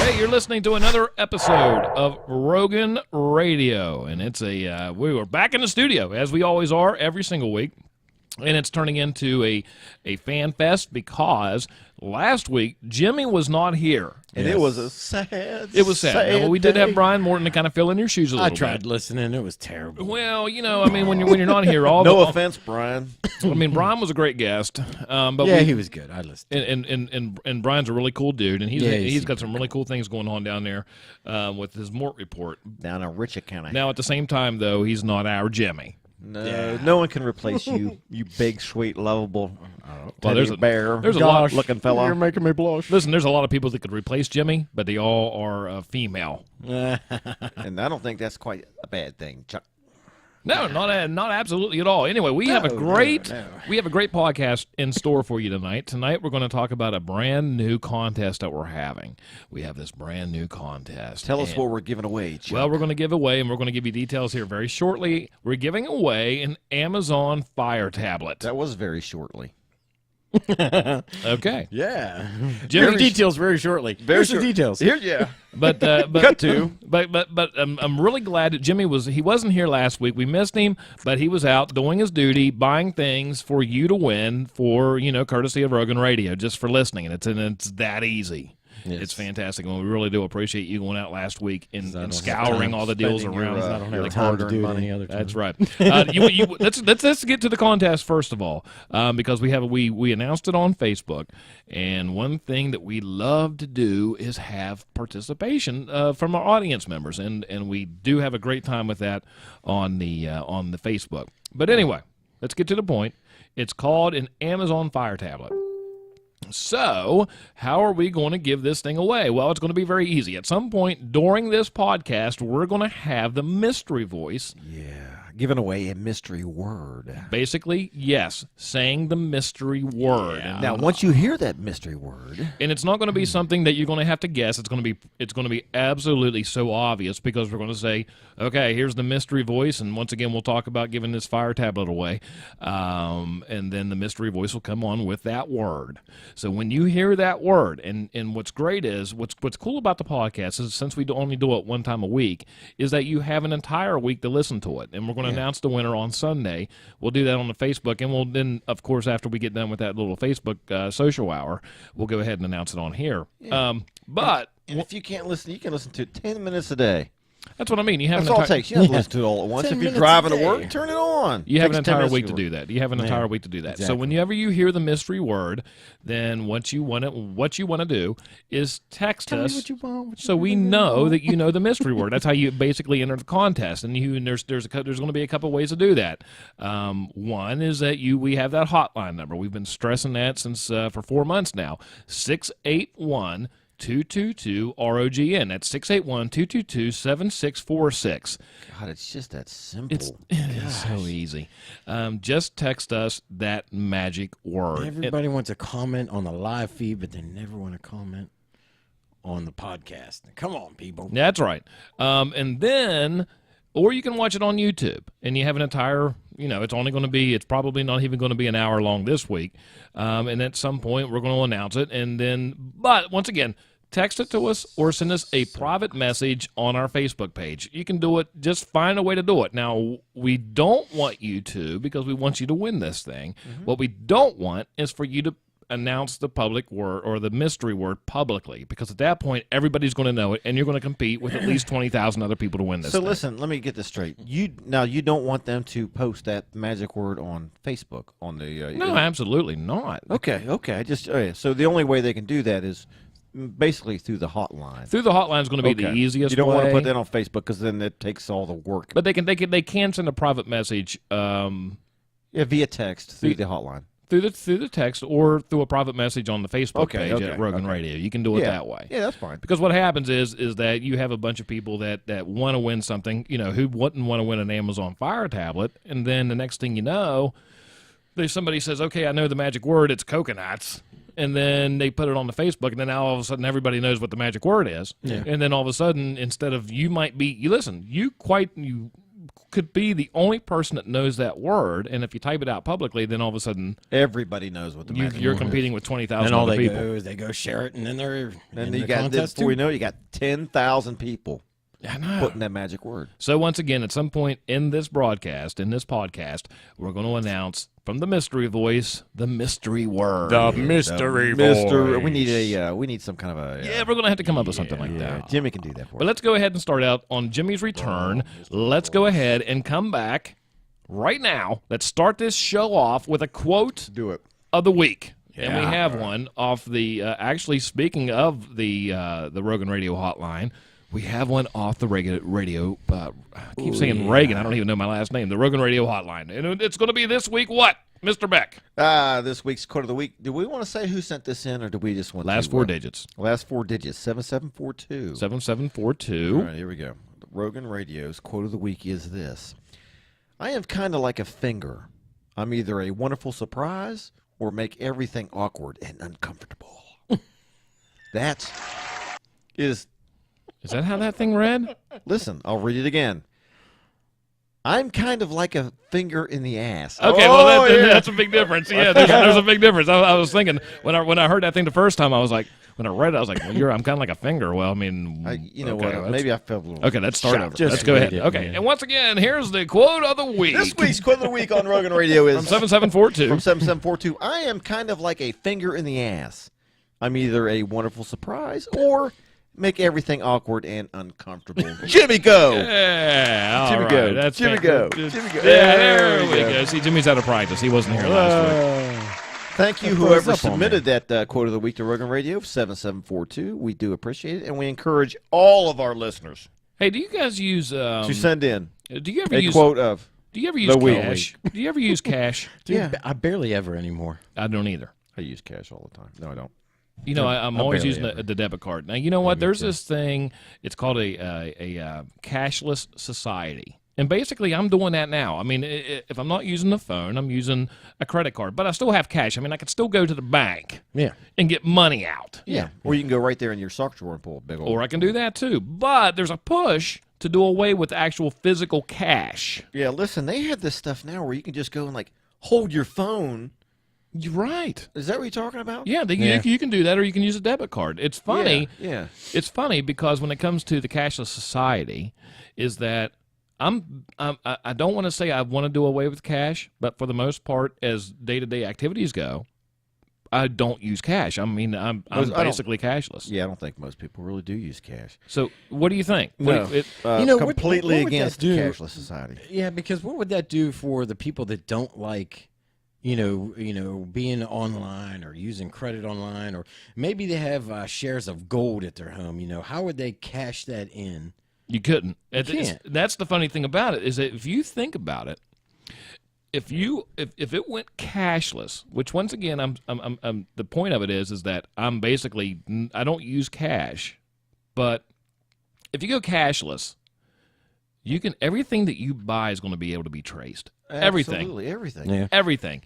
Hey, you're listening to another episode of Rogan Radio, and it's we were back in the studio, as we always are, every single week, and it's turning into a fan fest because last week Jimmy was not here. And it was a sad, It was sad. Now, we did have day. Brian Morton to kind of fill in your shoes a little I tried bit. listening. It was terrible. Well, you know, I mean, when you're not here, No offense, Brian. I mean, Brian was a great guest, but Yeah, he was good. I listened. and Brian's a really cool dude, and he's he's got some really cool things going on down there with his Mort report. Down in Richard County. Now, at the same time, though, he's not our Jimmy. No, no one can replace you, you big, sweet, lovable there's bear. there's a lot looking fella. You're making me blush. Listen, there's a lot of people that could replace Jimmy, but they all are female. And I don't think that's quite a bad thing, Chuck. No, not absolutely at all. Anyway, we have a great podcast in store for you tonight. Tonight we're going to talk about a brand new contest that we're having. We have this brand new contest. Tell us what we're giving away, Chuck. Well, we're going to give away, and we're going to give you details here very shortly. We're giving away an Amazon Fire tablet. That was very shortly. Okay. Yeah. Jimmy, Very details very shortly. Here's the details. Here, yeah. But Cut to. But I'm really glad that Jimmy wasn't here last week. We missed him, but he was out doing his duty, buying things for you to win for, courtesy of Rogan Radio, just for listening, and it's that easy. Yes. It's fantastic, and we really do appreciate you going out last week and don't have scouring time all the deals spending around. your, I don't have your time to hard-earned do it money. any other time. That's right. Let's get to the contest first of all, because we announced it on Facebook, and one thing that we love to do is have participation from our audience members, and we do have a great time with that on the Facebook. But anyway, let's get to the point. It's called an Amazon Fire tablet. So, how are we going to give this thing away? Well, it's going to be very easy. At some point during this podcast, we're going to have the mystery voice. Yeah. Giving away a mystery word. Basically, yes, saying the mystery word. Yeah. And, Now, once you hear that mystery word, and it's not going to be something that you're going to have to guess. It's going to be absolutely so obvious, because we're going to say, okay, here's the mystery voice, and once again, we'll talk about giving this fire tablet away, and then the mystery voice will come on with that word. So when you hear that word, and what's great is, what's cool about the podcast is, since we only do it one time a week, is that you have an entire week to listen to it, and we're going to announce the winner on Sunday. We'll do that on the Facebook, and we'll then, of course, after we get done with that little Facebook social hour, we'll go ahead and announce it on here. Yeah. But and if you can't listen, you can listen to it 10 minutes a day. that's what I mean. You have That's an all it entire, takes. You don't have to listen to it all at once. 10 If you're minutes driving a to work, day. turn it on. You have an Takes 10 entire minutes week to work. do that. You have an entire week to do that. So Exactly. whenever you hear the mystery word, then what you want to do is text Tell me us, what you want, so we know that you know the mystery word. That's how you basically enter the contest. And there's going to be a couple ways to do that. One is that we have that hotline number. We've been stressing that since for 4 months now. 681-222-ROGN. That's 681-222-7646. God, it's just that simple. It is so easy. Just text us that magic word. Everybody wants to comment on the live feed, but they never want to comment on the podcast. Come on, people. That's right. And then, or you can watch it on YouTube, and you have an entire, it's probably not even going to be an hour long this week. And at some point, we're going to announce it. But once again, text it to us or send us a private message on our Facebook page. You can do it. Just find a way to do it. Now, we don't want you to, because we want you to win this thing. Mm-hmm. What we don't want is for you to announce the public word or the mystery word publicly, because at that point everybody's going to know it, and you're going to compete with at least 20,000 other people to win this. So thing. listen, let me get this straight. You don't want them to post that magic word on Facebook on the No, absolutely not. Okay. So the only way they can do that is basically through the hotline. Through the hotline is going to be the easiest. You don't way. want to put that on Facebook, because then it takes all the work. But they can send a private message Via text through the hotline. Through the text, or through a private message on the Facebook page at Rogan Radio. You can do it that way. Yeah, that's fine. Because what happens is that you have a bunch of people that want to win something, who wouldn't want to win an Amazon Fire tablet, and then the next thing you know, somebody says, okay, I know the magic word, it's coconuts. And then they put it on the Facebook, and then now all of a sudden everybody knows what the magic word is. Yeah. And then all of a sudden, instead of you could be the only person that knows that word, and if you type it out publicly, then all of a sudden Everybody knows what the magic you're word competing with 20,000 And all other they people. go is they go share it, and then they're And in you the got contest before too. you know it, you got 10,000 people I know. putting that magic word. So once again, at some point in this broadcast, in this podcast, we're going to announce from the mystery voice the mystery word. mystery Mister, we need some kind of a. Yeah, we're going to have to come up with something like yeah, that. Jimmy can do that for But us. let's go ahead and start out on Jimmy's return. Let's go ahead and come back right now. Let's start this show off with a quote Do it. of the week. And we have one off the, actually speaking of the Rogan Radio hotline, we have one off the radio, I keep saying Reagan, I don't even know my last name, the Rogan Radio hotline. And it's going to be this week what, Mr. Beck? This week's quote of the week. Do we want to say who sent this in, or do we just want Last to, four digits. Last four digits, 7742. 7742. All right, here we go. Rogan Radio's quote of the week is this. I am kind of like a finger. I'm either a wonderful surprise or make everything awkward and uncomfortable. That is, Is that how that thing read? listen, I'll read it again. I'm kind of like a finger in the ass. Okay, that's a big difference. Yeah, there's a big difference. I was thinking, when I heard that thing the first time, I was like, when I read it, I was like, well, I'm kind of like a finger. Well, I mean, You know okay, what? Maybe I felt a little. Okay, let's start over. Just Let's go ahead. read it, Okay, man. and once again, here's the quote of the week. This week's quote of the week on Rogan Radio is From 7742. From 7742. I am kind of like a finger in the ass. I'm either a wonderful surprise or make everything awkward and uncomfortable. Jimmy, go! Yeah, all Jimmy, right. go. That's Jimmy, fantastic. go. Jimmy, go. Yeah, there we There we go. See, Jimmy's out of practice. He wasn't here last week. Thank you, That whoever froze up on submitted that quote of the week to Rogan Radio, 7742. We do appreciate it, and we encourage all of our listeners Hey, do you guys use? to send in Do you ever a use? quote of. Do you ever use the week. cash? Do you ever use cash? Dude, Yeah. I barely ever anymore. I don't either. I use cash all the time. No, I don't. You know, I'm I always barely using ever. the debit card. Now, you know what? There's this thing. It's called a cashless society. And basically, I'm doing that now. I mean, if I'm not using the phone, I'm using a credit card. But I still have cash. I mean, I could still go to the bank Yeah. and get money out. Yeah. Or you can go right there in your sock drawer and pull a big old. Or I can do that too. But there's a push to do away with actual physical cash. Yeah, listen, they have this stuff now where you can just go and, like, hold your phone. You're right. Is that what you're talking about? Yeah, you can do that, or you can use a debit card. It's funny. Yeah. It's funny because when it comes to the cashless society, is that I don't want to say I want to do away with cash, but for the most part, as day-to-day activities go, I don't use cash. I mean, I'm I don't- basically cashless. Yeah, I don't think most people really do use cash. So, what do you think? No, What do you- You know, what completely would that against do? cashless society. Yeah, because what would that do for the people that don't like, you know, being online or using credit online, or maybe they have shares of gold at their home? You know, how would they cash that in? You couldn't. can't. That's the funny thing about it, is that if you think about it, if it went cashless, which once again, I'm the point of it is that I'm basically, I don't use cash, but if you go cashless, you can, everything that you buy is going to be able to be traced. Absolutely, everything. Yeah. Everything.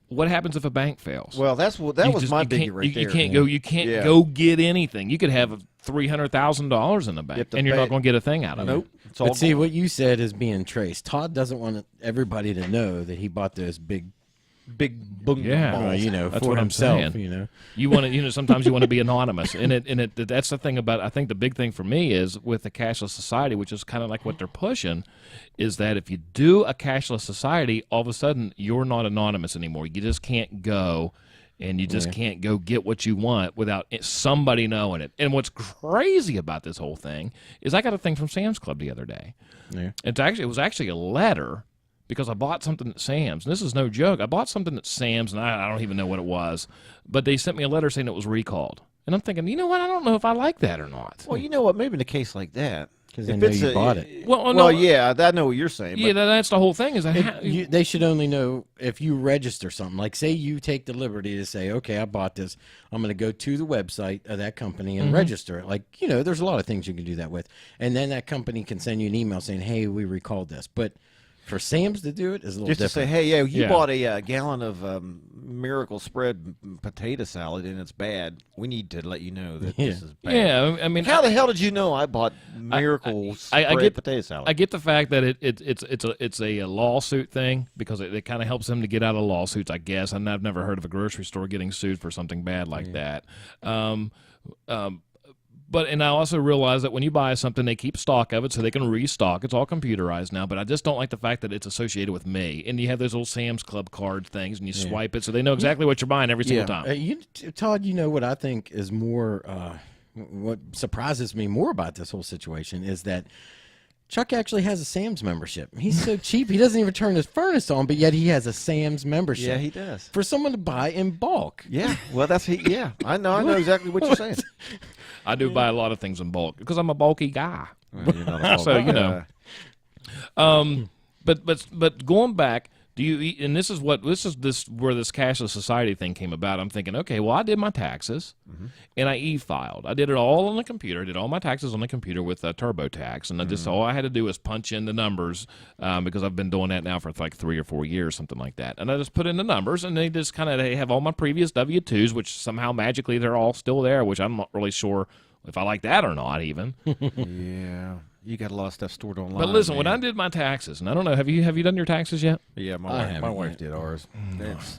What happens if a bank fails? Well, that was my biggie right there. You can't Yeah. go get anything. You could have $300,000 in the bank, have to and you're pay not it. going to get a thing out of Nope. it. It's all But see, gone. what you said is being traced. Todd doesn't want everybody to know that he bought those big, boom Yeah. balls. you know, That's for what I'm himself. saying. You know, You want to, sometimes you want to be anonymous, and that's the thing about. I think the big thing for me is with the cashless society, which is kind of like what they're pushing, is that if you do a cashless society, all of a sudden you're not anonymous anymore. You just can't go, and you just can't go get what you want without somebody knowing it. And what's crazy about this whole thing is I got a thing from Sam's Club the other day. Yeah. It was actually a letter. Because I bought something at Sam's, and this is no joke. I bought something at Sam's, and I don't even know what it was, but they sent me a letter saying it was recalled. And I'm thinking, you know what? I don't know if I like that or not. Well, you know what? Maybe in a case like that, 'Cause they if know it's you bought it. Well, no, yeah, I know what you're saying. yeah, that's the whole thing. Is that they should only know if you register something. Like, say you take the liberty to say, okay, I bought this. I'm going to go to the website of that company and register it. Like, you know, there's a lot of things you can do that with. And then that company can send you an email saying, hey, we recalled this. But For Sam's to do it is a little Just different. to say, hey, yeah, you Yeah. bought a gallon of Miracle Spread potato salad and it's bad. We need to let you know that this is bad. Yeah, I mean, How the hell did you know I bought Miracle Spread get potato salad? I get the fact that it's a lawsuit thing because it kind of helps them to get out of lawsuits, I guess. And I've never heard of a grocery store getting sued for something bad like that. But I also realize that when you buy something, they keep stock of it so they can restock. It's all computerized now, but I just don't like the fact that it's associated with me. And you have those little Sam's Club card things, and you swipe it so they know exactly what you're buying every single time. Todd, you know what I think is more, what surprises me more about this whole situation is that Chuck actually has a Sam's membership. He's so cheap, he doesn't even turn his furnace on, but yet he has a Sam's membership. Yeah, he does. For someone to buy in bulk. Yeah, well, yeah, I know exactly what you're saying. I do buy a lot of things in bulk because I'm a bulky guy. Well, you're not a So, you know. But going back, do you eat? And this is where this cashless society thing came about. I'm thinking, okay, well, I did my taxes, and I e-filed. I did it all on the computer. I did all my taxes on the computer with TurboTax, and I just all I had to do was punch in the numbers because I've been doing that now for like 3 or 4 years, something like that. And I just put in the numbers, and they have all my previous W-2s, which somehow magically they're all still there, which I'm not really sure if I like that or not, even. Yeah, you got a lot of stuff stored online. But listen, man. when I did my taxes, and I don't know, have you done your taxes yet? Yeah, I my wife haven't did ours.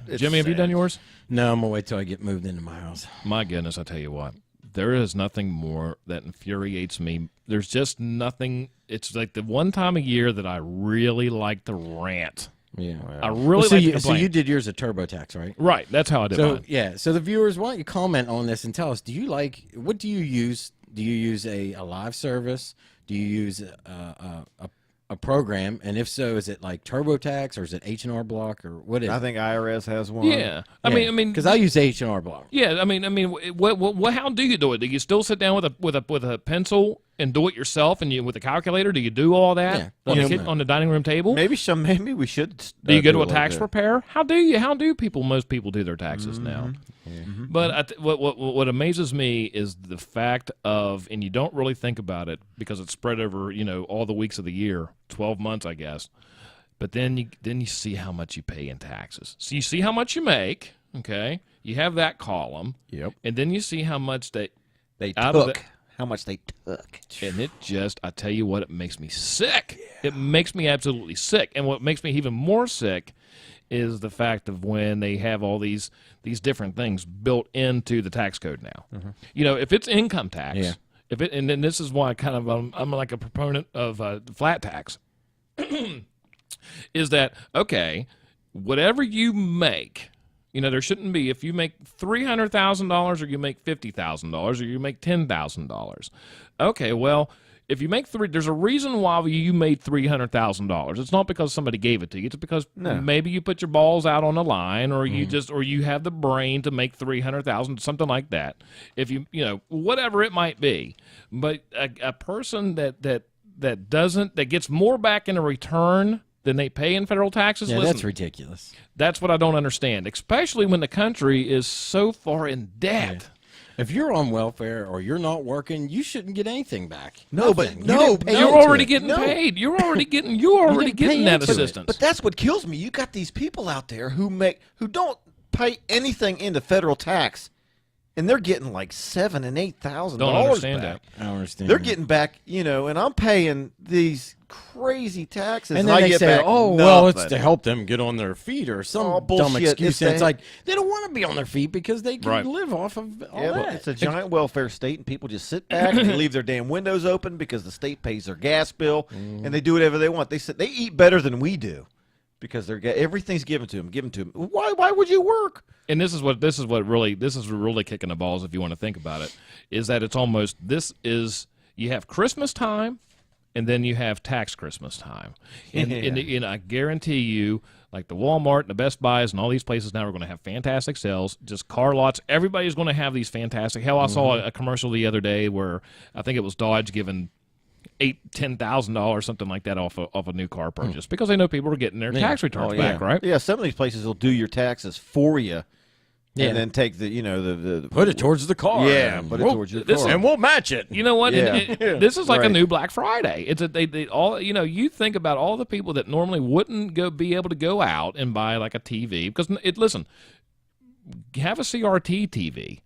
It's Jimmy, have you sad. done yours? No, I'm going to wait till I get moved into my house. My goodness, I tell you what, there is nothing more that infuriates me. There's just nothing. It's like the one time a year that I really like to rant. Yeah. I really so, like to you, complain. so you did yours at TurboTax, right? Right, that's how I did So mine. yeah, so the viewers, why don't you comment on this and tell us? What do you use? Do you use a live service? Do you use a program? And if so, is it like TurboTax or is it H&R Block or what is? I think IRS has one. Yeah, I mean, because I use H&R Block. yeah, I mean, what? How do you do it? Do you still sit down with a pencil and do it yourself, and with a calculator? Do you do all that Yeah. on the dining room table? Maybe we should. Do you go to a it like tax that. preparer? How do most people do their taxes now? But what amazes me is the fact of, and you don't really think about it because it's spread over all the weeks of the year, 12 months, I guess. But then you see how much you pay in taxes. So you see how much you make. Okay, you have that column. Yep. And then you see how much They out of took. How much they took. and it just, I tell you what, it makes me sick. Yeah. It makes me absolutely sick. And what makes me even more sick is the fact of when they have all these different things built into the tax code now. If it's income tax, Yeah. and then this is why kind of I'm like a proponent of flat tax, is that, okay, whatever you make, there shouldn't be, if you make $300,000 or you make $50,000 or you make $10,000. Okay, well, if you make there's a reason why you made $300,000. It's not because somebody gave it to you. It's because maybe you put your balls out on the line, or you have the brain to make $300,000, something like that. If whatever it might be, but a person that gets more back in a return than they pay in federal taxes. Yeah, listen, that's ridiculous. That's what I don't understand, especially when the country is so far in debt. If you're on welfare or you're not working, you shouldn't get anything back. No, but Nothing. no, You didn't pay You're into already it. getting No. paid. You're already getting that into it. assistance. But that's what kills me. You got these people out there who don't pay anything into federal tax, and they're getting like $7,000 and $8,000 Don't understand back. that. I don't understand. They're getting back, and I'm paying these crazy taxes, and I then they get say, back "Oh, well, it's nothing. to help them get on their feet," or some Oh, dumb bullshit. excuse. If And it's they- like they don't want to be on their feet because they can Right. live off of all Yeah, that. but it's a giant welfare state, and people just sit back and leave their damn windows open because the state pays their gas bill, and they do whatever they want. They eat better than we do because everything's given to them. Why would you work? And this is really kicking the balls, if you want to think about it, is that it's almost, you have Christmas time and then you have tax Christmas time. And I guarantee you, like the Walmart and the Best Buys and all these places now are going to have fantastic sales, just car lots. Everybody's going to have these fantastic. Hell, I saw a commercial the other day where I think it was Dodge giving $10,000, something like that, off a new car purchase because they know people are getting their tax returns back, right? Yeah, some of these places will do your taxes for you Yeah. and then take the Put it towards the car. Yeah, and put it we'll- towards your this- car. and we'll match it. You know what? Yeah. This is like a Right. new Black Friday. It's they all you think about all the people that normally wouldn't be able to go out and buy like a TV because listen, have a CRT TV.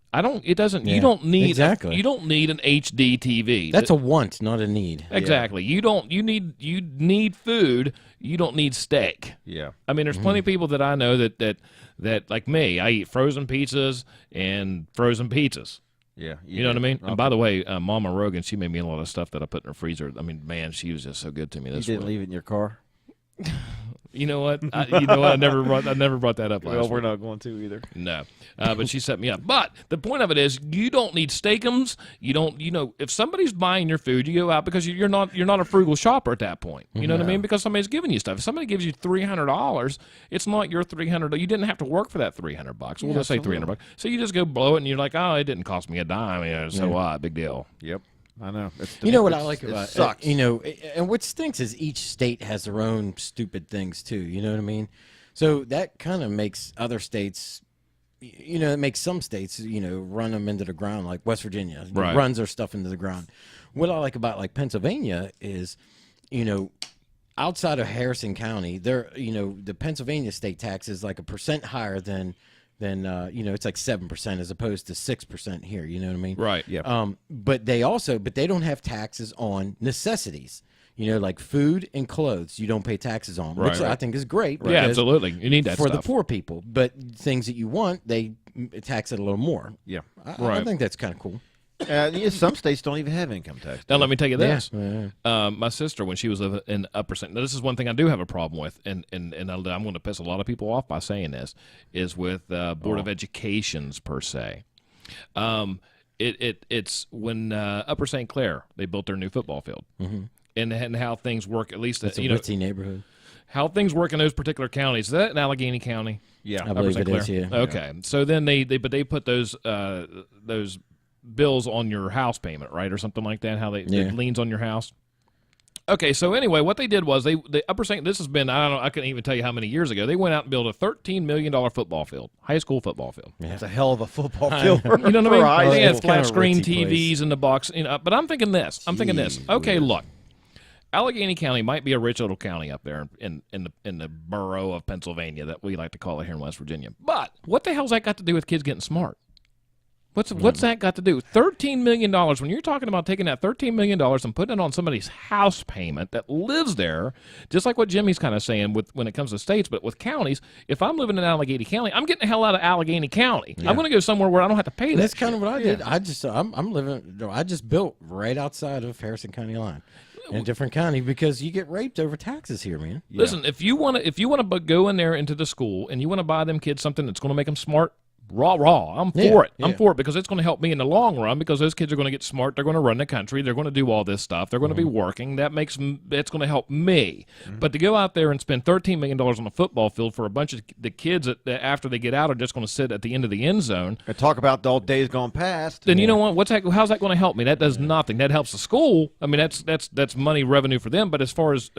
It doesn't. You Yeah, don't need exactly. you don't need an HD TV. That's a want, not a need. exactly. You need food. You don't need steak. Yeah. I mean, there's plenty of people that I know that like me. I eat frozen pizzas and frozen pizzas. Yeah. You know what I mean? And by the way, Mama Rogan, she made me a lot of stuff that I put in her freezer. I mean, man, she was just so good to me. You This didn't week. leave it in your car? You know what? I never brought that up last Well, we're week. not going to either. No, but she set me up. But the point of it is, you don't need steakums. You don't. If somebody's buying your food, you go out because you're not a frugal shopper at that point. You know what I mean? Because somebody's giving you stuff. If somebody gives you $300, it's not your $300. You didn't have to work for that $300. We'll just say $300. So you just go blow it, and you're like, oh, it didn't cost me a dime. So what? Big deal. Yep. I know. You know what I It's- like it about sucks. and what stinks is each state has their own stupid things too. You know what I mean? So that kind of makes other states, it makes some states, run them into the ground, like West Virginia Right. runs their stuff into the ground. What I like about like Pennsylvania is, outside of Harrison County, the Pennsylvania state tax is like 1% higher than it's like 7% as opposed to 6% here. You know what I mean? Right. Yeah. But they don't have taxes on necessities. Like food and clothes, you don't pay taxes on, which Right. I think is great. Yeah, because absolutely. You need that for stuff. the poor people. But things that you want, they tax it a little more. Yeah. I Right. think that's kind of cool. Some states don't even have income tax. Now let me tell you this. Yeah. My sister, when she was living in Upper St. Now, this is one thing I do have a problem with, and I'm going to piss a lot of people off by saying this, is with Board of Educations per se. It's when Upper St. Clair, they built their new football field, and how things work. At least It's a ritzy neighborhood. how things work in those particular counties. Is that in Allegheny County? Yeah. I believe St. it is, Clair? yeah. Okay, so then they put those bills on your house payment, right, or something like that. How it leans on your house. Okay, so anyway, what they did was they Upper St. This has been I couldn't even tell you how many years ago. They went out and built a $13 million football field, high school football field. It's a hell of a football field. You know what I mean? They had It's kind flat of a screen ritzy TVs place. in the box. But I'm thinking this. Okay, look, Allegheny County might be a rich little county up there in the borough of Pennsylvania that we like to call it here in West Virginia. But what the hell's that got to do with kids getting smart? What's that got to do? $13 million. When you're talking about taking that $13 million and putting it on somebody's house payment that lives there, just like what Jimmy's kind of saying when it comes to states, but with counties, if I'm living in Allegheny County, I'm getting the hell out of Allegheny County. I'm going to go somewhere where I don't have to pay And that. that's kind of what I did. I just built right outside of Harrison County line in a different county because you get raped over taxes here, man. Listen, if you want to go in there into the school and you want to buy them kids something that's going to make them smart, raw. I'm for it. I'm for it because it's going to help me in the long run because those kids are going to get smart. They're going to run the country. They're going to do all this stuff. They're going to be working. That's going to help me. But to go out there and spend $13 million on a football field for a bunch of the kids that after they get out are just going to sit at the end of the end zone. And talk about the old days gone past. Then you know what? How's that going to help me? That does nothing. That helps the school. I mean, that's money revenue for them. But as far as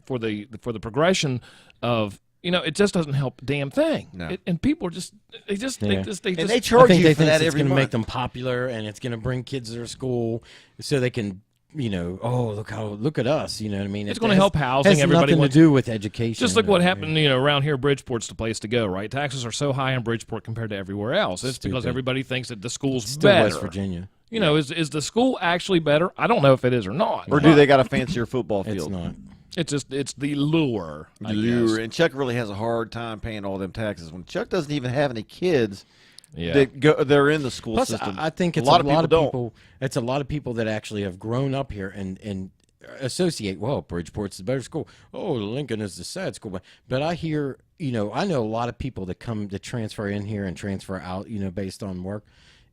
for the progression of it just doesn't help a damn thing. No. And people are just they And they I charge think you they for think that it's every going to month. make them popular and it's going to bring kids to their school so they can, look at us. You know what I mean? It's gonna help housing. Has Everybody nothing wants- to do with education. just like what happened, around here, Bridgeport's the place to go, right? Taxes are so high in Bridgeport compared to everywhere else. It's because Stupid. everybody thinks that the school's Still better. West Virginia. Is the school actually better? I don't know if it is or not. Or do they got a fancier football field? It's not. It's the lure. I Lure. guess. And Chuck really has a hard time paying all them taxes when Chuck doesn't even have any kids Yeah. they're in the school Plus, system. I think it's a lot of people don't. It's a lot of people that actually have grown up here and associate. Well, Bridgeport's the better school. Oh, Lincoln is the sad school. But I hear, I know a lot of people that come to transfer in here and transfer out, based on work,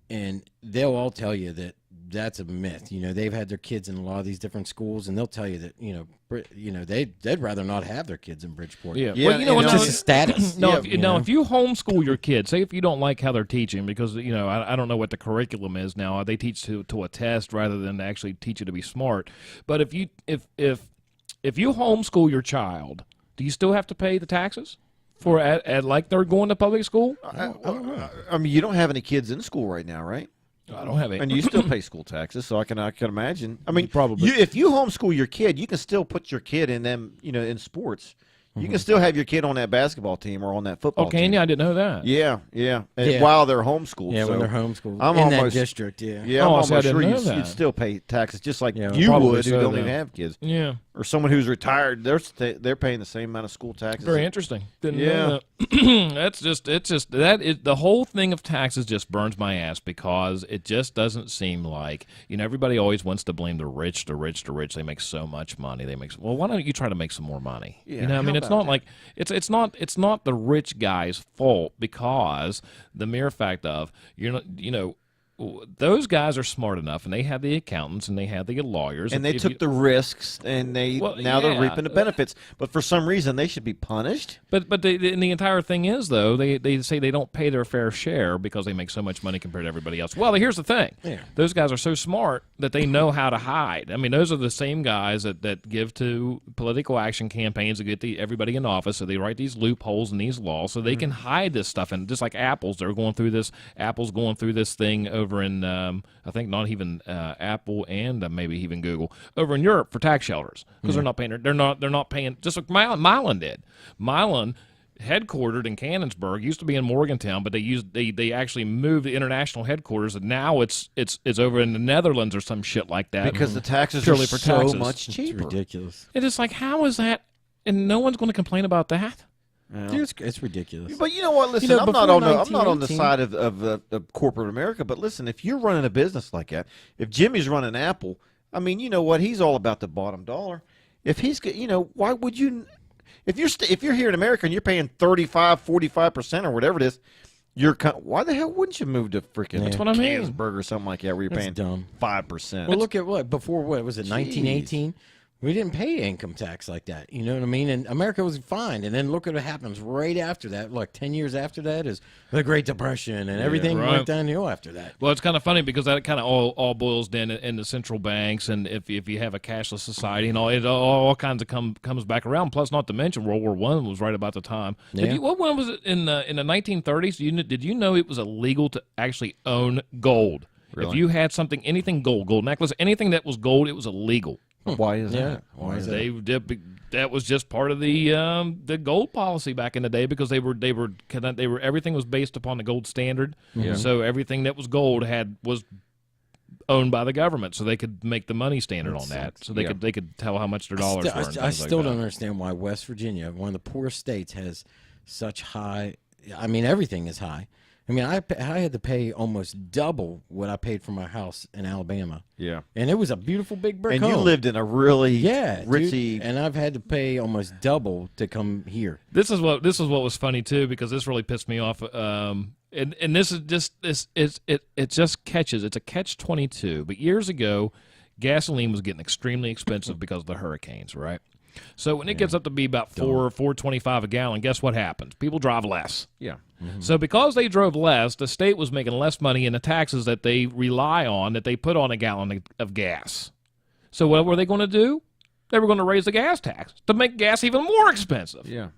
and they'll all tell you that that's a myth. They've had their kids in a lot of these different schools, and they'll tell you that they'd rather not have their kids in Bridgeport. Yeah. Yeah, Well, and It's now- just a status. No, Yeah, if you homeschool your kids, say if you don't like how they're teaching, because I don't know what the curriculum is now. They teach to a test rather than actually teach you to be smart. But if you homeschool your child, do you still have to pay the taxes? for at like they're going to public school? I mean, you don't have any kids in school right now, right? I don't have any. And you still pay school taxes, so I can imagine. I mean, Probably. if you homeschool your kid, you can still put your kid in them, in sports. You can still have your kid on that basketball team or on that football team. Can you? I didn't know that. Yeah. And while they're homeschooled. Yeah, so when they're homeschooled I'm in almost, that district. Yeah. Yeah, Oh, I'm see, I almost didn't sure know that. you'd still pay taxes just like Yeah, you probably would who so, don't though. even have kids. Yeah. Or someone who's retired, they're paying the same amount of school taxes. Very interesting. Didn't Yeah. know that. It's just the whole thing of taxes just burns my ass because it just doesn't seem like, everybody always wants to blame the rich. They make so much money. Well, why don't you try to make some more money? Yeah, I mean, how it's about not that? like it's not the rich guy's fault because the mere fact of those guys are smart enough, and they have the accountants and they have the lawyers, And they took the risks, and now they're reaping the benefits. But for some reason, they should be punished. But the entire thing is, though, they say they don't pay their fair share because they make so much money compared to everybody else. Well, here's the thing. Yeah. Those guys are so smart that they know how to hide. I mean, those are the same guys that give to political action campaigns to get everybody in office, so they write these loopholes in these laws so they can hide this stuff. And just like Apple's going through this thing over in, I think not even Apple and maybe even Google, over in Europe for tax shelters because they're not paying, just like Milan did. Milan, headquartered in Canonsburg, used to be in Morgantown, but they actually moved the international headquarters, and now it's over in the Netherlands or some shit like that. Because the taxes Purely are for so taxes. much It's cheaper. ridiculous. It is like, how is that? And no one's going to complain about that. Yeah. Dude, it's ridiculous. But you know what? Listen, I'm not on the side of corporate America. But listen, if you're running a business like that, if Jimmy's running Apple, I mean, you know what? He's all about the bottom dollar. If he's, why would you? If you're here in America and you're paying 45% or whatever it is, why the hell wouldn't you move to freaking That's what I mean. Canonsburg or something like that where you're That's paying dumb. 5%? Well, look at what was it? 1918. We didn't pay income tax like that. You know what I mean? And America was fine. And then look at what happens right after that. Like 10 years after that is the Great Depression, and everything right. went downhill after that. Well, it's kind of funny because that kind of all boils down in the central banks, and if you have a cashless society and all kinds of comes back around. Plus, not to mention World War I was right about the time. Yeah. What one was it in the 1930s? Did you know it was illegal to actually own gold? Really? If you had anything gold necklace, anything that was gold, it was illegal. Why is Yeah. that? Why is that? That was just part of the gold policy back in the day because they were everything was based upon the gold standard. Yeah. So everything that was gold was owned by the government, so they could make the money standard on that. So they could tell how much their dollars were. I still don't understand why West Virginia, one of the poorest states, has such high. I mean, everything is high. I mean, I had to pay almost double what I paid for my house in Alabama. Yeah. And it was a beautiful big brick And home. you lived in a really ritzy, ritzy. and I've had to pay almost double to come here. This is what was funny too, because this really pissed me off. And this is just it just catches. It's a catch-22. But years ago, gasoline was getting extremely expensive because of the hurricanes, right? So when it gets up to be about $4.25 a gallon, guess what happens? People drive less. Yeah. So because they drove less, the state was making less money in the taxes that they rely on, that they put on a gallon of gas. So what were they going to do? They were going to raise the gas tax to make gas even more expensive. Yeah.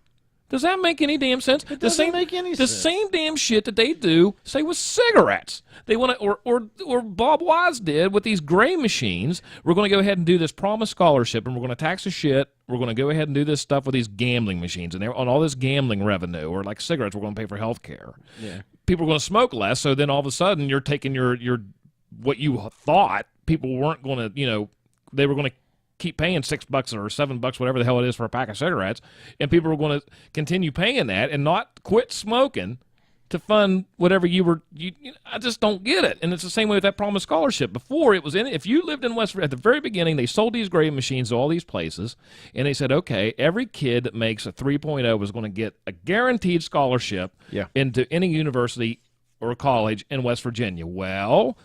Does that make any damn sense? It doesn't make any the sense. same damn shit that they do, say, with cigarettes. They want to, or Bob Wise did with these gray machines. We're going to go ahead and do this promised scholarship, and we're going to tax the shit. We're going to go ahead and do this stuff with these gambling machines, and they're on all this gambling revenue, or like cigarettes, we're going to pay for health care. Yeah. People are going to smoke less, so then all of a sudden you're taking your what you thought people weren't going to, they were going to keep paying $6 or $7, whatever the hell it is for a pack of cigarettes, and people were going to continue paying that and not quit smoking to fund whatever I just don't get it. And it's the same way with that promised scholarship. Before it was if you lived in West Virginia, at the very beginning, they sold these gray machines to all these places, and they said, okay, every kid that makes a 3.0 is going to get a guaranteed scholarship into any university or college in West Virginia. Well,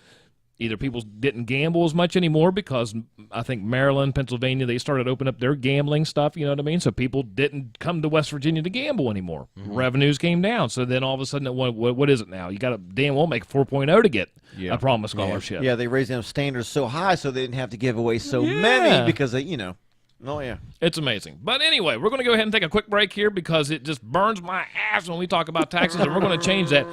either people didn't gamble as much anymore because I think Maryland, Pennsylvania, they started opening up their gambling stuff, you know what I mean? So people didn't come to West Virginia to gamble anymore. Revenues came down. So then all of a sudden, what is it now? You got to damn well make 4.0 to get a promised scholarship. Yeah, they raised them standards so high so they didn't have to give away so many because they, Oh, yeah. It's amazing. But anyway, we're going to go ahead and take a quick break here because it just burns my ass when we talk about taxes, and we're going to change that.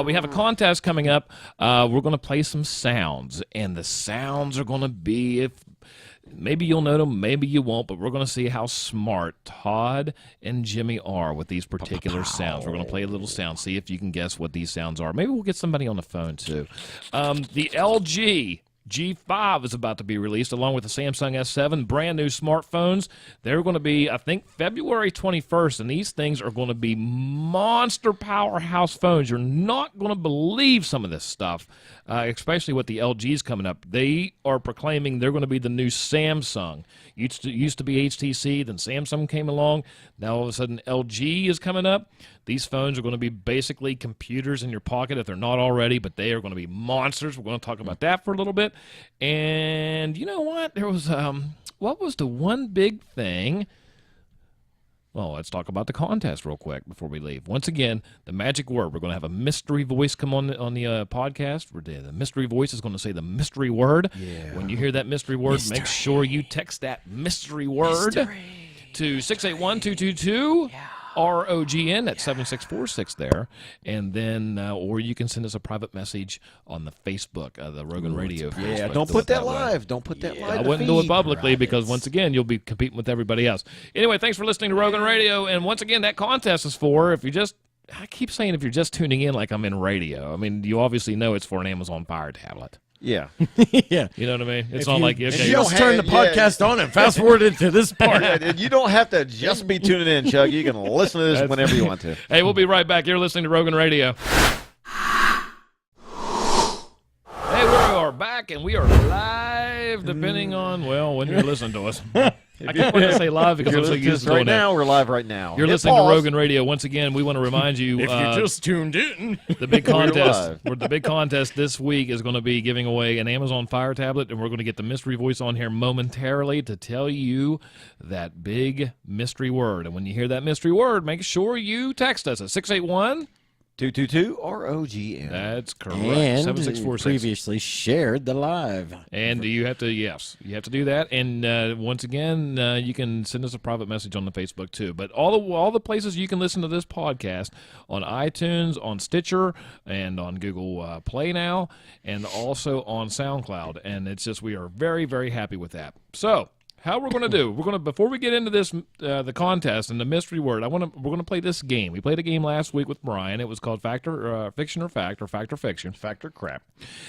We have a contest coming up. We're going to play some sounds, and the sounds are going to be, if maybe you'll know them, maybe you won't, but we're going to see how smart Todd and Jimmy are with these particular sounds. We're going to play a little sound, see if you can guess what these sounds are. Maybe we'll get somebody on the phone, too. The LG G5 is about to be released along with the Samsung S7, brand new smartphones. They're going to be, I think, February 21st, and these things are going to be monster powerhouse phones. You're not going to believe some of this stuff, especially with the LG's coming up. They are proclaiming they're going to be the new Samsung. Used to be HTC, then Samsung came along. Now all of a sudden LG is coming up. These phones are going to be basically computers in your pocket if they're not already, but they are going to be monsters. We're going to talk about that for a little bit. And you know what? There was, what was the one big thing? Well, let's talk about the contest real quick before we leave. Once again, the magic word. We're going to have a mystery voice come on the podcast. The mystery voice is going to say the mystery word. Yeah. When you hear that mystery word, make sure you text that mystery word to 681-222. ROGN at 7646 there, and then or you can send us a private message on the Facebook, the Rogan Radio. Yeah, Facebook. don't put that live. Don't put that live. I wouldn't do it publicly because once again you'll be competing with everybody else. Anyway, thanks for listening to Rogan Radio, and once again that contest is for if you're just tuning in like I'm in radio. I mean, you obviously know it's for an Amazon Fire tablet. Yeah. Yeah. You know what I mean? It's not like, okay, you just turn the podcast on and fast forward into this part. And you don't have to just be tuning in, Chuck. You can listen to this whenever you want to. Hey, we'll be right back. You're listening to Rogan Radio. Hey, we are back, and we are live, depending on, well, when you're listening to us. I can't want to say live because I'm so used to right doing now. that. We're live right now. You're listening to Rogan Radio. Once again, we want to remind you. If you just tuned in. The big contest. The big contest this week is going to be giving away an Amazon Fire tablet, and we're going to get the mystery voice on here momentarily to tell you that big mystery word. And when you hear that mystery word, make sure you text us at 681 222 ROGN. That's correct. And 7646. previously shared the live. And you have to, yes, you have to do that. And once again, you can send us a private message on the Facebook too. But all the places you can listen to this podcast on iTunes, on Stitcher, and on Google Play now, and also on SoundCloud. And it's just we are very, very happy with that. So. How we're going to do? We're going to before we get into this, the contest and the mystery word. We're going to play this game. We played a game last week with Brian. It was called Fiction or Fact or Fact or Fiction. Fact or crap.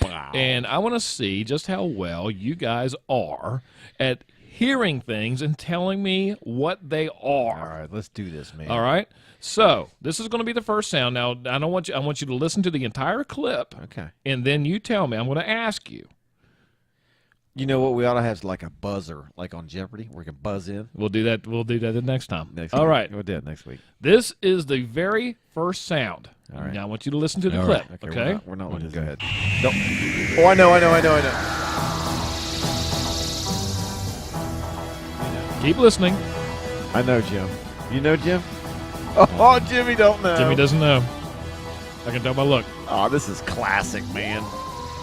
Wow. And I want to see just how well you guys are at hearing things and telling me what they are. All right, let's do this, man. All right. So this is going to be the first sound. Now I want you to listen to the entire clip. Okay. And then you tell me. I'm going to ask you. You know what? We ought to have like a buzzer, like on Jeopardy, where we can buzz in. We'll do that. We'll do that the next time. All right. We'll do it next week. This is the very first sound. All right. Now I want you to listen to the clip. Right. Okay. We're not looking. Go ahead. Don't. Oh, I know. Keep listening. I know, Jim. You know, Jim? Oh, Jimmy don't know. Jimmy doesn't know. I can tell by look. Oh, this is classic, man.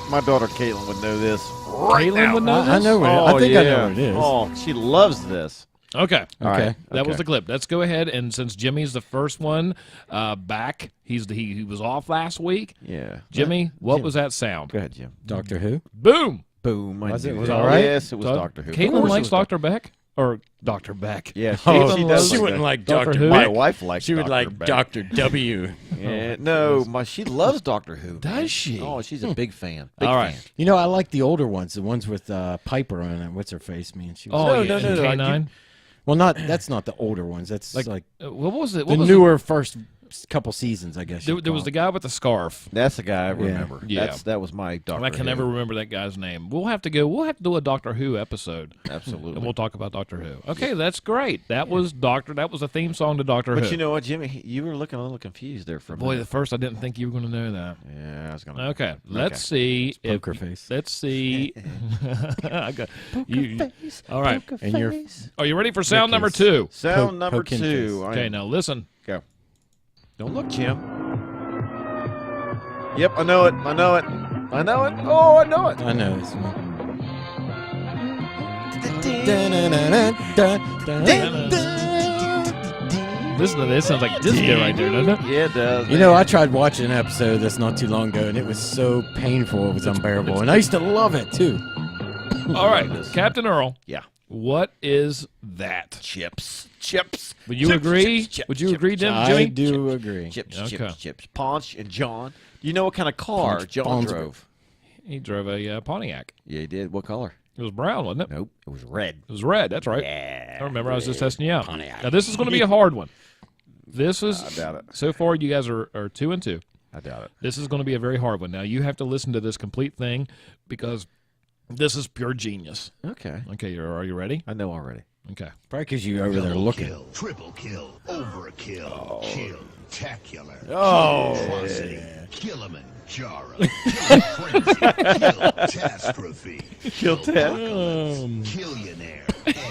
My daughter Caitlin would know this. Right Caitlin now. would know this? I know. I think I know what it is. Oh, she loves this. Okay. All right. That was the clip. Let's go ahead, and since Jimmy's the first one back, he was off last week. Yeah. Jimmy, what was that sound? Go ahead, Jim. Doctor Who? Boom. Boom. Was it? knew Was that. it all right? Yes, it was Doctor Who. Caitlin likes Dr. Beck? Or Dr. Beck. Yeah, Oh, she does. she like wouldn't that. like Doctor Doctor Who? My Beck. wife likes She would Dr. like Beck. Doctor W. Yeah, no, she loves Doctor Who. Does she? Oh, she's a big fan. Big All right. fan. You know, I like the older ones, the ones with Piper on it. What's her face, man? She was, Oh, No, yeah. no, no, no, K9? well, that's not the older ones. That's like What was it? the newer first couple seasons, I guess. There was the guy with the scarf. That's the guy I remember. Yeah. That was my Doctor I can Who. never remember that guy's name. We'll have to do a Doctor Who episode. Absolutely. And we'll talk about Doctor Who. Okay, that's great. That was a theme song to Doctor Who. But you know what, Jimmy? You were looking a little confused there for a Boy, minute. at first I didn't think you were going to know that. Yeah, I was going to. Okay, let's see. if- poker face. Let's see. I got, you, all right. And you're Are you ready for sound number face. 2? Sound number poke in 2. face. Okay, now listen. Go. Don't look, Jim. Yep, I know it. Oh, I know it. I know this one. Listen to this. Sounds like disco right there, doesn't it? Yeah, it does. You know, I tried watching an episode that's not too long ago, and it was so painful, it was unbearable. And I used to love it, too. All right, Captain Earl. Yeah. What is that? Chips. Would you agree? Would you agree, Jimmy? I do agree. Chips. Paunch and John. Do you know what kind of car John drove? He drove a Pontiac. Yeah, he did. What color? It was brown, wasn't it? Nope, it was red. It was red. That's right. Yeah. I remember. I was just testing you out. Pontiac. Now this is going to be a hard one. This is. I doubt it. So far, you guys are 2-2. I doubt it. This is going to be a very hard one. Now you have to listen to this complete thing because this is pure genius. Okay. Okay, are you ready? I know already. Okay. Probably because you over there looking. Kill, triple kill, overkill, kill, tacular, Kilimanjaro, kill catastrophe, kill Killionaire,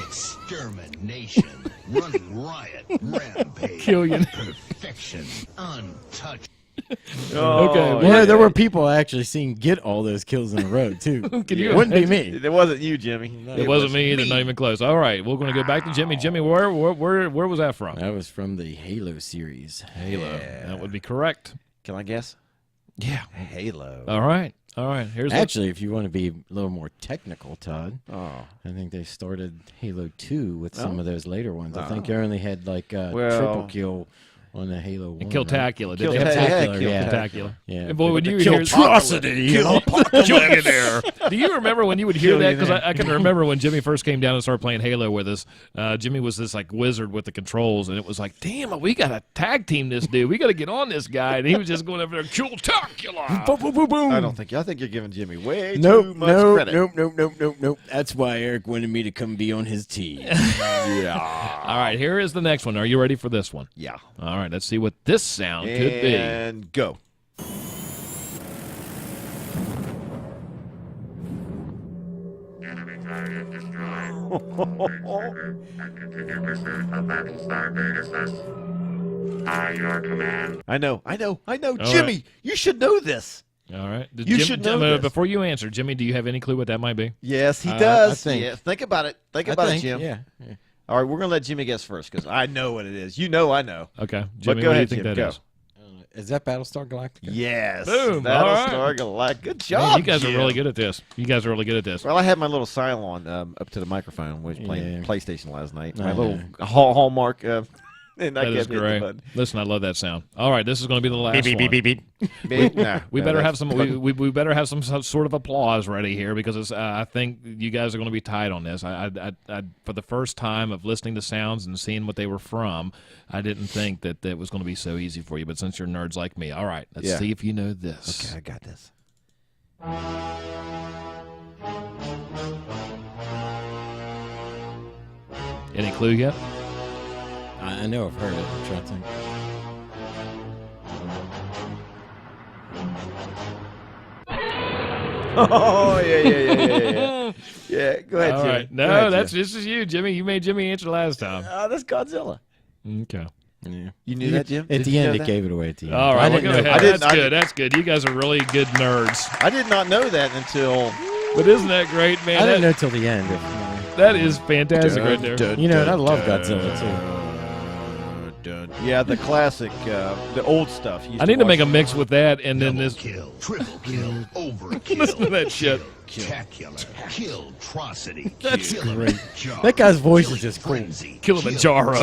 extermination, running riot, rampage, perfection, untouched. Okay. Yeah, there were people I actually seen get all those kills in a row, too. It wouldn't be me. It wasn't you, Jimmy. It wasn't me either. Not even close. All right, we're going to go back to Jimmy. Jimmy, where was that from? That was from the Halo series. Halo. That would be correct. Can I guess? Yeah. Halo. All right. Here's Actually, if you want to be a little more technical, Todd, Oh. I think they started Halo 2 with some of those later ones. I think Oh. you only had like Well- triple kill on the Halo 1. Killtacula. Did they have Killtacula, yeah. Killtacula? Yeah. And boy, when you Kill hear atrocity. Killionaire. Do you remember when you would hear that? Because I can remember when Jimmy first came down and started playing Halo with us. Jimmy was this like wizard with the controls, and it was like, damn, we got to tag team this dude. We got to get on this guy, and he was just going over there, Killtacula. Boom, boom, boom, boom. I think you're giving Jimmy way Nope, too much credit. nope. That's why Eric wanted me to come be on his team. Yeah. All right, here is the next one. Are you ready for this one? Yeah. All right, let's see what this sound could be. And go. I know. Jimmy, you should know this. All right. You should know this. Before you answer, Jimmy, do you have any clue what that might be? Yes, he does. I think. Yeah, think about it. Think about it, Jim. Yeah. All right, we're going to let Jimmy guess first because I know what it is. You know I know. Okay. Jimmy, go what ahead, do you think Jim, that is? Is that Battlestar Galactica? Yes. Boom, all Battlestar Galactica. Good job, Man, you guys Jim. are really good at this. Well, I had my little Cylon up to the microphone when I was playing Yeah. PlayStation last night. My Uh-huh. little Hallmark. And I That is kept hitting the great. button. Listen, I love that sound. All right, this is going to be the last one. Nah, We no, better that's- have some. We better have some sort of applause ready here because it's, I think you guys are going to be tied on this. I for the first time of listening to sounds and seeing what they were from, I didn't think that it was going to be so easy for you. But since you're nerds like me, all right, let's Yeah. see if you know this. Okay, I got this. Any clue yet? I know I've heard it. I'm trying to think. Oh yeah. Yeah, go ahead, All Jimmy. right. Go No, ahead, this Jimmy. is you, Jimmy. You made Jimmy answer last time. That's Godzilla. Okay. Yeah. You knew that, Jim? At Did the you know end, it that? gave it away at the end. All right. I Well, didn't go know. ahead. I didn't- That's I good. That's good. You guys are really good nerds. I did not know that until. But isn't that great, man? I didn't That- know till the end. That is fantastic right there. You know, and I love Godzilla too. Yeah, the classic, the old stuff. I need to make a mix with that and then Double this. kill, triple kill, overkill, Listen to that shit. Tacular, kill, atrocity, That's great. That guy's voice is just cool. Kilimanjaro.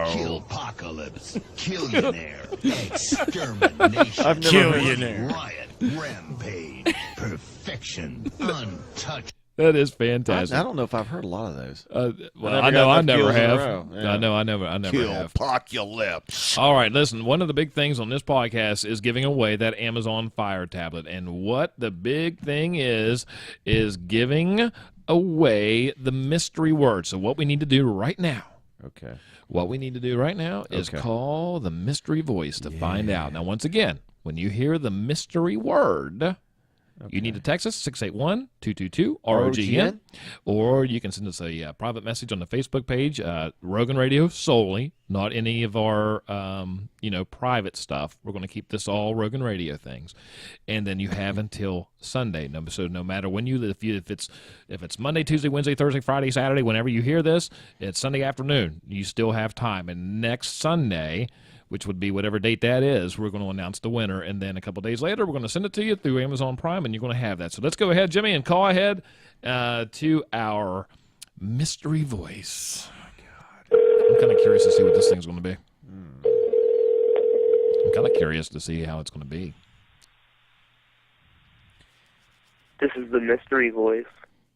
Kill apocalypse, Killionaire, extermination, I've never heard Killionaire. riot, rampage, perfection, untouched. That is I fantastic. don't know if I've heard a lot of those. Well, never I know got I enough never kills in a have. row. Yeah. I never have. Apocalypse. All right, listen. One of the big things on this podcast is giving away that Amazon Fire tablet, and what the big thing is giving away the mystery word. So what we need to do right now. Okay. What we need to do right now is Okay. call the mystery voice to find out. Now, once again, when you hear the mystery word, You need to text us, 681-222-ROGN, or you can send us a private message on the Facebook page, Rogan Radio solely, not any of our private stuff. We're going to keep this all Rogan Radio things. And then you have until Sunday. So no matter when if it's Monday, Tuesday, Wednesday, Thursday, Friday, Saturday, whenever you hear this, it's Sunday afternoon. You still have time. And next Sunday, which would be whatever date that is, we're going to announce the winner. And then a couple days later, we're going to send it to you through Amazon Prime, and you're going to have that. So let's go ahead, Jimmy, and call ahead to our mystery voice. I'm kind of curious to see what this thing's going to be. I'm kind of curious to see how it's going to be. This is the mystery voice.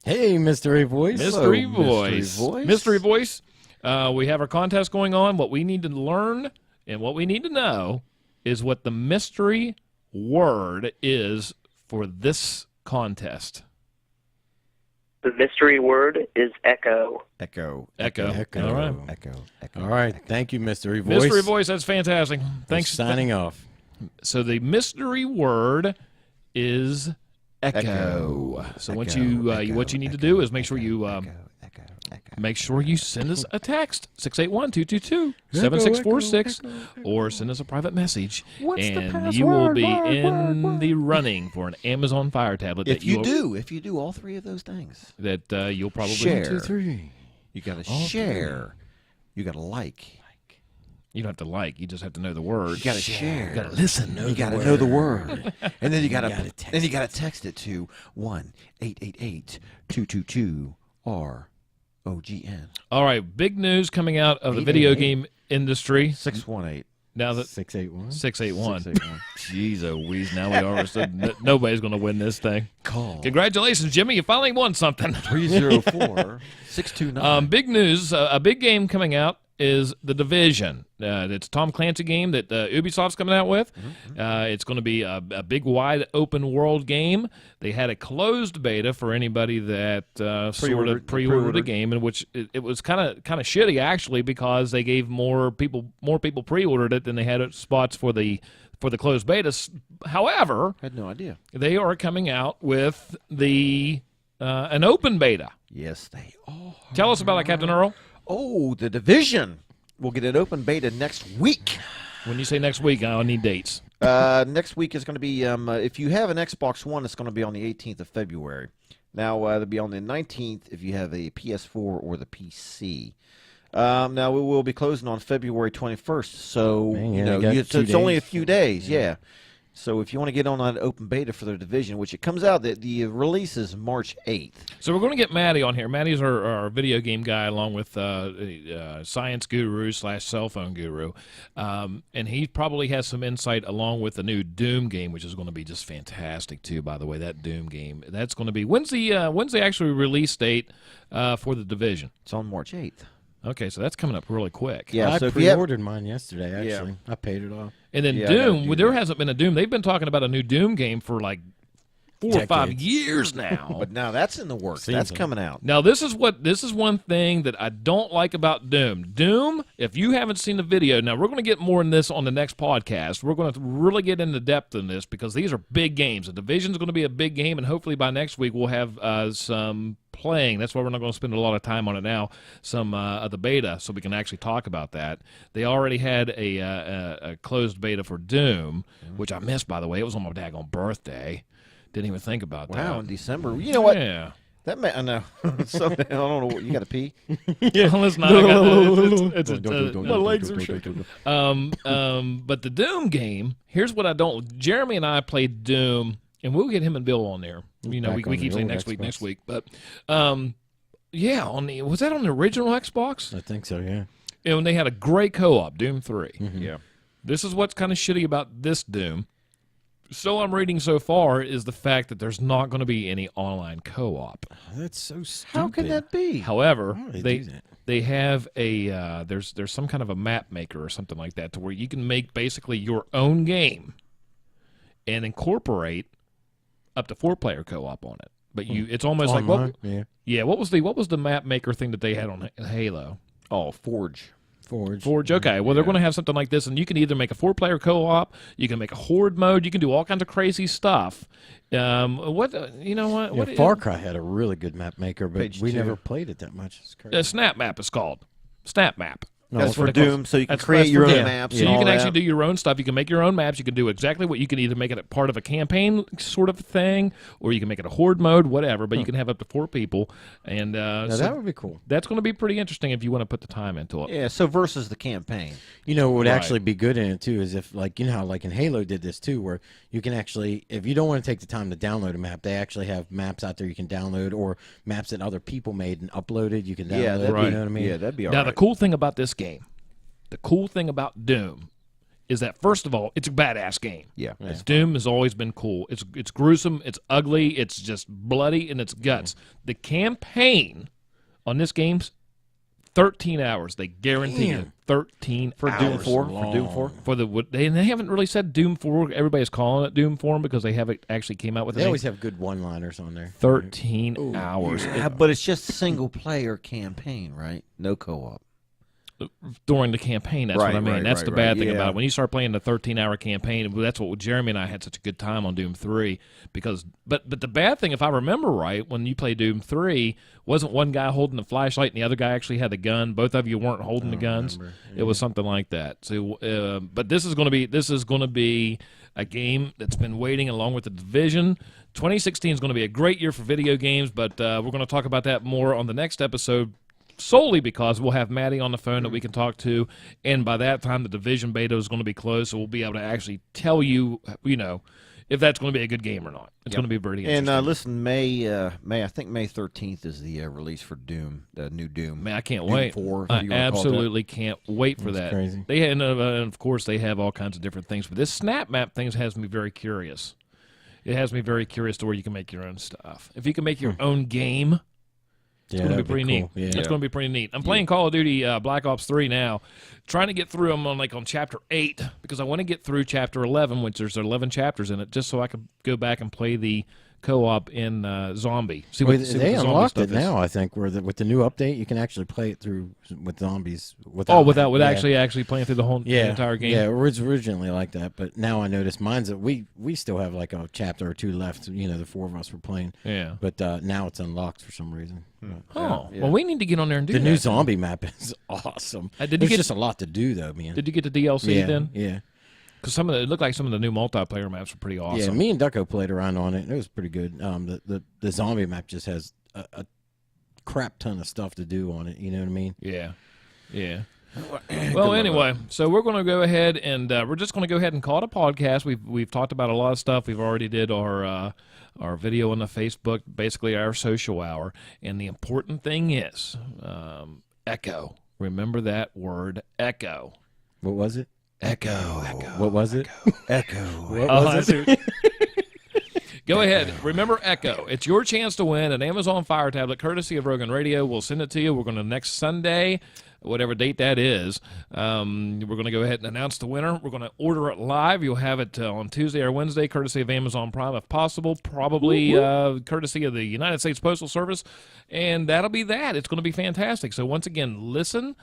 Hey, mystery voice. Mystery Hello, voice. Mystery voice. We have our contest going on. What we need to learn and what we need to know is what the mystery word is for this contest. The mystery word is echo. Echo. Echo. Echo. All right. Echo. All right. Thank you, mystery voice. Mystery voice. That's fantastic. Thanks. Signing off. So the mystery word is echo. So once you what you need to do is make sure you send us a text 681-222-7646 or send us a private message, and you will be in the running for an Amazon Fire tablet. If you do all three of those things, that you'll probably share. 1, 2, 3. You got to share. You got to like. You don't have to like. You just have to know the word. You got to share. You got to listen. You got to know the word, and then you got to text it to 1-888-222-ROGN. All right, big news coming out of the video game industry. 618. Now that 681. 681. 681. Jeez, oh, wheeze. Now we all of a sudden, nobody's going to win this thing. Call. Congratulations, Jimmy. You finally won something. 304-629. Big news. A big game coming out is The Division. It's a Tom Clancy game that Ubisoft's coming out with. It's going to be a big, wide open world game. They had a closed beta for anybody that sort of pre-ordered the game, in which it was kind of shitty actually, because they gave more people pre-ordered it than they had spots for the closed beta. However, I had no idea. they are coming out with an open beta. Yes, they are. Tell us about it, Captain Earl. Oh, The Division. We'll get an open beta next week. When you say next week, I need dates. Next week is going to be, if you have an Xbox One, it's going to be on the 18th of February. Now, it'll be on the 19th if you have a PS4 or the PC. Now, we will be closing on February 21st, so it's only a few days, yeah. So if you want to get on that open beta for the Division, which it comes out, the release is March 8th. So we're going to get Maddie on here. Maddie's our video game guy, along with science guru / cell phone guru. And he probably has some insight along with the new Doom game, which is going to be just fantastic, too, by the way, that Doom game. That's going to be, when's the actual release date for the Division? It's on March 8th. Okay, so that's coming up really quick. Yeah, I so if pre-ordered mine yesterday, actually. Yeah. I paid it off. And then Yeah, Doom, do there that. hasn't been a Doom. They've been talking about a new Doom game for like 4 or 5 years now. But now that's in the works. That's coming out. Now this is one thing that I don't like about Doom. Doom, if you haven't seen the video, now we're going to get more in this on the next podcast. We're going to really get into depth in this because these are big games. The Division's going to be a big game, and hopefully by next week we'll have some playing. That's why we're not going to spend a lot of time on it now. Some of the beta, so we can actually talk about that. They already had a closed beta for Doom, which I missed, by the way. It was on my daggone birthday. Didn't even think about that. Wow, in December. You know what? Yeah. That I know. I don't know what you got to pee. Yeah, listen, my legs are shaking. But the Doom game, here's what I don't. Jeremy and I played Doom, and we'll get him and Bill on there. You know, we keep saying next week. But yeah, was that on the original Xbox? I think so, yeah. And they had a great co-op, Doom 3. Yeah. This is what's kind of shitty about this Doom. So I'm reading so far is the fact that there's not going to be any online co-op. That's so stupid. How can that be? However, Why would they do that? they have a there's some kind of a map maker or something like that to where you can make basically your own game and incorporate up to 4-player co-op on it. But it's almost Online, like what was the map maker thing that they had on Halo? Oh, Forge. Forge, okay. Well, they're going to have something like this, and you can either make a 4-player co-op, you can make a horde mode, you can do all kinds of crazy stuff. You know what? Yeah, Far Cry had a really good map maker, but Page we 2. never played it that much. It's crazy. Snap Map is called. Snap Map. No, That's for what they call Doom, so you can that's create for your own Doom. maps. So and you all can actually that. do your own stuff. You can make your own maps. You can do exactly what you can either make it a part of a campaign sort of thing, or you can make it a horde mode, whatever. But you can have up to 4 people, and Now, so that would be cool. that's going to be pretty interesting if you want to put the time into it. Yeah, so versus the campaign. You know what would Right. actually be good in it too is if, like, you know how like in Halo did this too, where you can actually, if you don't want to take the time to download a map, they actually have maps out there you can download, or maps that other people made and uploaded. You can download. Yeah, that'd you be, know what I mean? yeah, that'd be all Now, right. the cool thing about this game, the cool thing about Doom, is that first of all, it's a badass game. Yeah. Doom has always been cool. It's gruesome. It's ugly. It's just bloody in its guts. The campaign on this game's 13 hours. They guarantee you 13 For hours. Doom 4? For Doom 4? For they haven't really said Doom 4. Everybody's calling it Doom 4 because they haven't actually came out with They it. always have good one-liners on there. 13 hours Yeah, but it's just single-player campaign, right? No co-op. during the campaign. That's Right, what I mean. right, That's right, the bad right. thing Yeah. about it. When you start playing the 13-hour campaign, that's what Jeremy and I had such a good time on Doom 3 because. But the bad thing, if I remember right, when you play Doom 3, wasn't one guy holding the flashlight and the other guy actually had the gun. Both of you weren't holding the guns. It was something like that. So, but this is going to be a game that's been waiting along with the Division. 2016 is going to be a great year for video games, but we're going to talk about that more on the next episode. Solely because we'll have Maddie on the phone that we can talk to, and by that time the Division beta is going to be closed, so we'll be able to actually tell you, if that's going to be a good game or not. It's going to be pretty interesting. And listen, May I think May 13th is the release for Doom, the new Doom. Man, I can't Doom wait. 4, if I you wanna call it that. absolutely can't wait for that. crazy. And of course they have all kinds of different things, but this Snap Map thing has me very curious. It has me very curious to where you can make your own stuff. If you can make your own game. It's going to be pretty neat. Yeah. It's going to be pretty neat. I'm playing Call of Duty Black Ops 3 now, trying to get through them on Chapter 8 because I want to get through Chapter 11, which there's 11 chapters in it, just so I can go back and play the co-op in Zombie. See Well, what the they zombie unlocked stuff it is. now, I think, with the new update, you can actually play it through with zombies. Without actually playing through the entire game. Yeah, it was originally like that, but now I notice mine's we still have like a chapter or two left. You know, the 4 of us were playing. Yeah. But now it's unlocked for some reason. Oh, well, we need to get on there and do The that. new zombie map is awesome. Did you There's get- just a lot to do though, man. Did you get the DLC yeah, then? Yeah. Because it looked like some of the new multiplayer maps were pretty awesome. Yeah, me and Ducko played around on it, and it was pretty good. The zombie map just has a crap ton of stuff to do on it. You know what I mean? Yeah. Well, anyway, so we're going to go ahead and we're just going to go ahead and call it a podcast. We've talked about a lot of stuff. We've already did our video on the Facebook, basically our social hour. And the important thing is echo. Remember that word, echo. What was it? Echo. What was it? Echo. What was it? Go ahead. Remember Echo. It's your chance to win an Amazon Fire tablet courtesy of Rogan Radio. We'll send it to you. We're going to next Sunday, whatever date that is. We're going to go ahead and announce the winner. We're going to order it live. You'll have it on Tuesday or Wednesday, courtesy of Amazon Prime if possible, probably courtesy of the United States Postal Service. And that'll be that. It's going to be fantastic. So once again, listen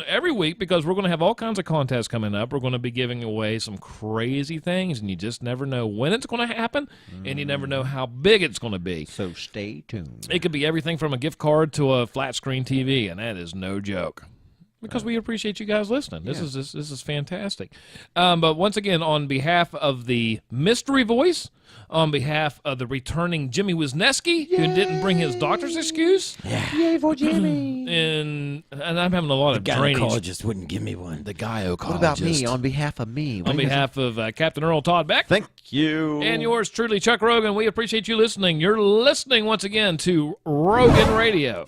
every week because we're going to have all kinds of contests coming up. We're going to be giving away some crazy things, and you just never know when it's going to happen, and you never know how big it's going to be. So stay tuned. It could be everything from a gift card to a flat screen TV, and that is no joke. Because we appreciate you guys listening. This is fantastic. But once again, on behalf of the mystery voice, on behalf of the returning Jimmy Wisniewski, who didn't bring his doctor's excuse, Yay for Jimmy. and I'm having a lot of drainage. Gynecologist wouldn't give me one. The gyncologist. What about me? On behalf of me. On behalf of Captain Earl Todd Beck. Thank you. And yours truly, Chuck Rogan. We appreciate you listening. You're listening once again to Rogan Radio.